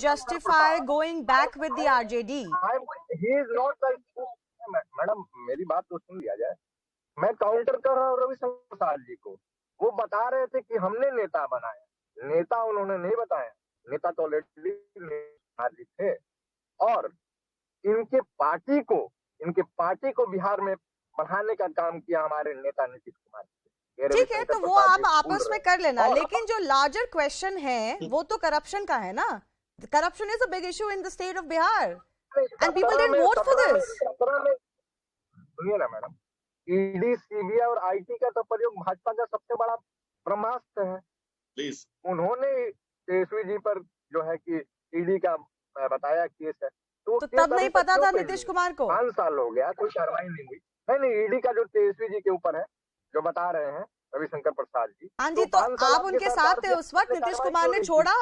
justify going back with the RJD? He is not like, madam मेरी बात तो सुन लिया जाए। मैं काउंटर कर रहा हूँ रविशंकर प्रसाद जी को। वो बता रहे थे कि हमने नेता बनाया, नेता उन्होंने नहीं बताया, नेता तो ऑलरेडी जी थे। और इनके पार्टी को बिहार में बढ़ाने का काम किया हमारे नेता नीतीश कुमार जी। ठीक है, तो वो आप आपस में कर लेना, लेकिन जो लार्जर क्वेश्चन है वो तो करप्शन का है ना। Corruption is a big issue in the state of Bihar and people didn't vote for this. सुनिए ना मैडम, ईडी, सीबीआई और आईटी का तो प्रयोग भाजपा का सबसे बड़ा ब्रह्मास्त्र है। प्लीज, उन्होंने तेजस्वी जी पर जो है कि ईडी का बताया केस है, तो तब नहीं पता था नीतीश कुमार को? 5 साल हो गया, कोई कार्रवाई नहीं हुई। नहीं, ईडी का जो तेजस्वी जी के ऊपर है, जो बता रहे हैं रविशंकर प्रसाद जी। हाँ जी, तो आप उनके साथ थे उस वक्त, नीतीश कुमार ने छोड़ा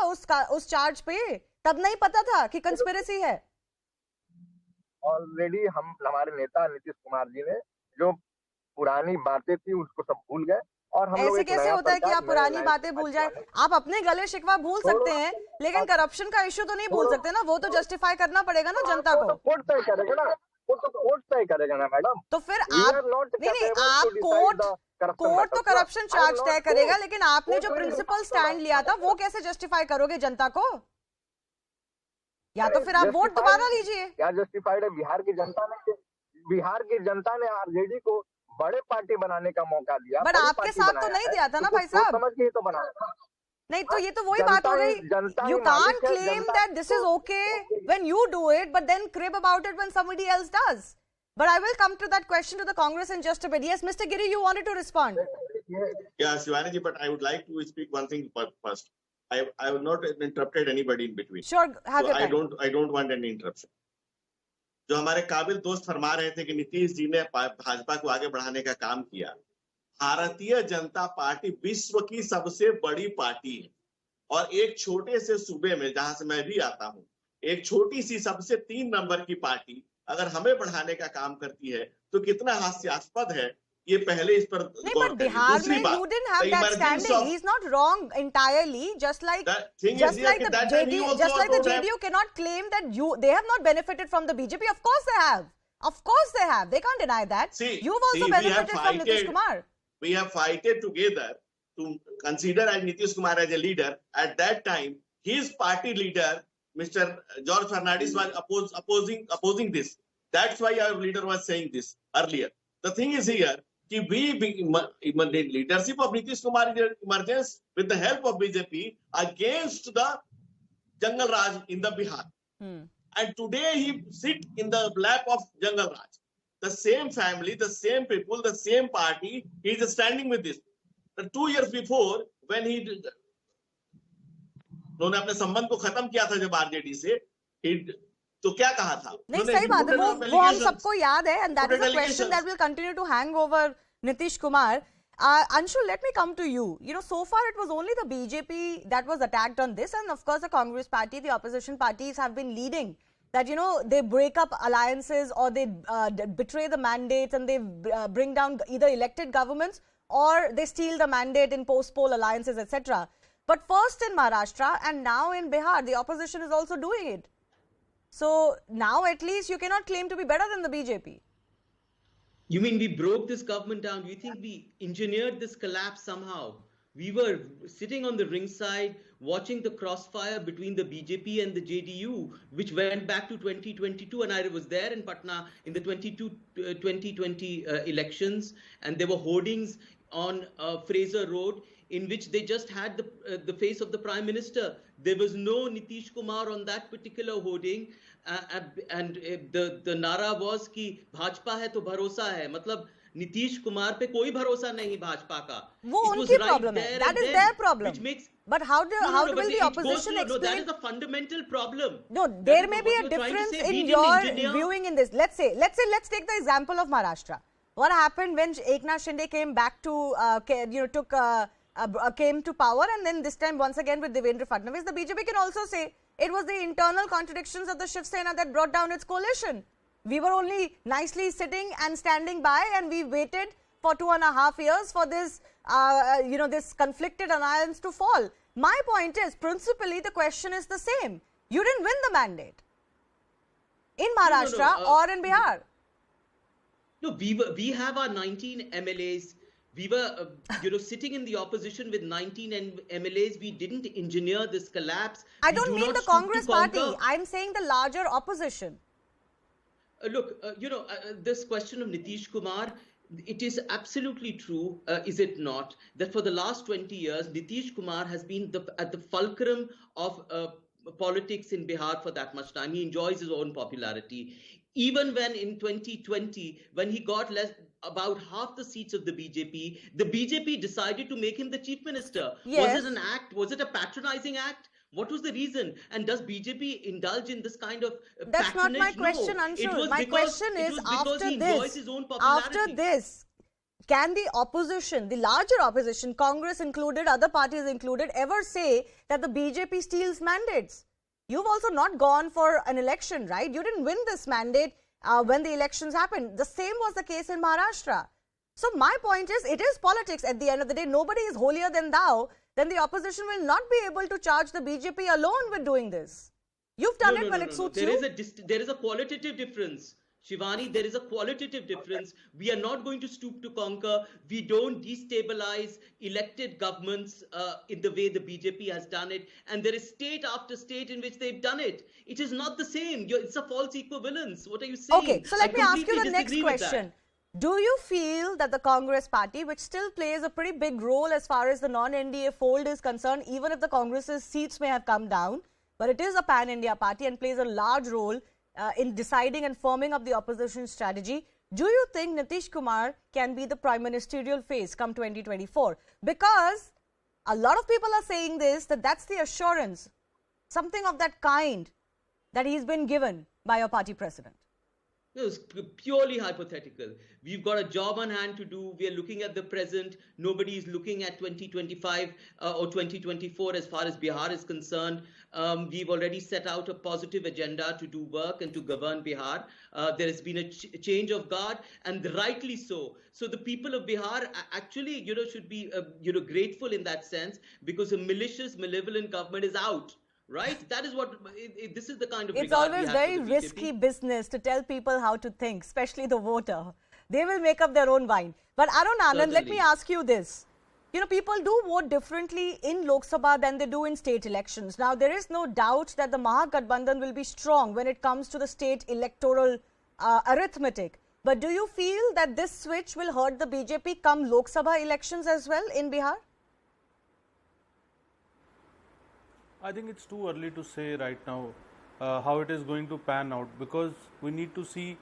उस चार्ज पे, तब नहीं पता था कि कंस्पिरेसी है? ऑलरेडी हमारे नेता नीतीश कुमार जी ने जो पुरानी बातें थी उसको सब भूल गए। और हम ऐसे कैसे होता है कि आप पुरानी बातें भूल जाए? आप अपने गले शिकवा भूल सकते हैं, लेकिन करप्शन का इश्यू तो नहीं भूल सकते ना। वो तो जस्टिफाई करना पड़ेगा ना जनता को। कोर्ट तय करेगा ना, वो तो कोर्ट तय करेगा ना मैडम। तो फिर आप नहीं, आप कोर्ट तो करप्शन चार्ज तय करेगा, लेकिन आपने जो प्रिंसिपल स्टैंड लिया था वो कैसे जस्टिफाई करोगे जनता को? या तो फिर आप वोट दोबारा लीजिए। क्या जस्टिफाइड है? बिहार की जनता ने आरजेडी को बड़े पार्टी बनाने का मौका दिया, बट आपके साथ तो नहीं दिया था ना भाई साहब। समझ के ही तो बनाया था। नहीं, तो ये तो वही बात हो गई। You can't claim that this is okay when you do it, but then crib about it when somebody else does. But I will come to that question to the Congress in just a bit. Yes, Mr. Giri, you wanted to respond. Yeah, Shivani ji, but I would like to speak one thing first. I have not interrupted anybody in between. Sure, have your time. I don't want any interruption. जो हमारे काबिल दोस्त फरमा रहे थे कि नीतीश जी ने भाजपा को आगे बढ़ाने का काम किया। भारतीय जनता पार्टी विश्व की सबसे बड़ी पार्टी है और एक छोटे से सूबे में, जहां से मैं भी आता हूं, एक छोटी सी सबसे 3 नंबर की पार्टी अगर हमें बढ़ाने का काम करती है तो कितना हास्यास्पद है। ये पहले इस पर गौर करिए। दूसरी बात, you didn't have that standing. He's not wrong entirely. Just like the JDU cannot claim that they have not benefited from the BJP. Of course they have. Of course they have. They can't deny that. You've also benefited from Nitish Kumar. We have fighted together to consider Nitish Kumar as a leader. At that time, his party leader, Mr. George Fernandes, was opposing this. That's why our leader was saying this earlier. The thing is here, कि leadership of Nitish Kumar emergence with the help of BJP against the Jungle Raj in the Bihar. And today he sit in the lap of Jungle Raj. The same family, the same people, the same party, he is standing with this. 2 years before, when उन्होंने अपने संबंध को खत्म किया था जब RJD से, तो क्या कहा था? नहीं, सही बात है, वो हम सबको याद है, and that is a question that will continue to hang over Nitish Kumar. Anshu, let me come to you. You know, so far it was only the BJP that was attacked on this, and of course the Congress party, the opposition parties have been leading that, you know, they break up alliances or they betray the mandates and they bring down either elected governments or they steal the mandate in post-poll alliances, etc. But first in Maharashtra and now in Bihar, the opposition is also doing it. So now at least you cannot claim to be better than the BJP. You mean we broke this government down? Do you think we engineered this collapse somehow? We were sitting on the ringside watching the crossfire between the BJP and the JDU, which went back to 2022, and I was there in Patna in the 2020 elections, and there were hoardings on Fraser Road in which they just had the face of the Prime Minister. There was no Nitish Kumar on that particular hoarding, and the nara was कि भाजपा है तो भरोसा है, मतलब नीतीश कुमार पे कोई भरोसा नहीं भाजपा का. वो उनकी problem है. That is their problem. Which makes, but how will the opposition explain? No, that is a fundamental problem. No, there may be a difference in your viewing in this. Let's take the example of Maharashtra. What happened when Eknath Shinde came back to came to power, and then this time once again with Devendra Fadnavis, the BJP can also say it was the internal contradictions of the Shiv Sena that brought down its coalition. We were only nicely sitting and standing by, and we waited for 2.5 years for this, this conflicted alliance to fall. My point is, principally, the question is the same. You didn't win the mandate in Maharashtra or in Bihar. No, we have our 19 MLAs. We were, sitting in the opposition with 19 MLAs. We didn't engineer this collapse. I don't mean the Congress party. I'm saying the larger opposition. Look, this question of Nitish Kumar, it is absolutely true, is it not, that for the last 20 years, Nitish Kumar has been at the fulcrum of politics in Bihar for that much time. He enjoys his own popularity. Even when in 2020, when he got about half the seats of the BJP decided to make him the chief minister. Yes. Was it an act? Was it a patronizing act? What was the reason? And does BJP indulge in this kind of That's patronage? not my question, Anshul. My question is, after this, can the opposition, the larger opposition, Congress included, other parties included, ever say that the BJP steals mandates? You've also not gone for an election, right? You didn't win this mandate when the elections happened. The same was the case in Maharashtra. So my point is, it is politics at the end of the day. Nobody is holier than thou. Then the opposition will not be able to charge the BJP alone with doing this. You've done it when it suits you. There is a qualitative difference. Shivani, there is a qualitative difference. We are not going to stoop to conquer. We don't destabilize elected governments in the way the BJP has done it. And there is state after state in which they've done it. It is not the same. It's a false equivalence. What are you saying? Okay, so let me ask you the next question. Do you feel that the Congress party, which still plays a pretty big role as far as the non-NDA fold is concerned, even if the Congress's seats may have come down, but it is a pan-India party and plays a large role in deciding and forming up the opposition strategy. Do you think Nitish Kumar can be the prime ministerial face come 2024? Because a lot of people are saying this, that's the assurance, something of that kind that he's been given by your party president. It's purely hypothetical. We've got a job on hand to do. We are looking at the present. Nobody is looking at 2025 or 2024 as far as Bihar is concerned. We've already set out a positive agenda to do work and to govern Bihar. There has been a change of guard, and rightly so. So the people of Bihar actually, should be, grateful in that sense, because a malicious, malevolent government is out. Right? That is what, this is the kind of... It's always very risky business to tell people how to think, especially the voter. They will make up their own mind. But Arun Anand, let me ask you this. People do vote differently in Lok Sabha than they do in state elections. Now, there is no doubt that the Mahagathbandhan will be strong when it comes to the state electoral arithmetic. But do you feel that this switch will hurt the BJP come Lok Sabha elections as well in Bihar? I think it's too early to say right now how it is going to pan out, because we need to see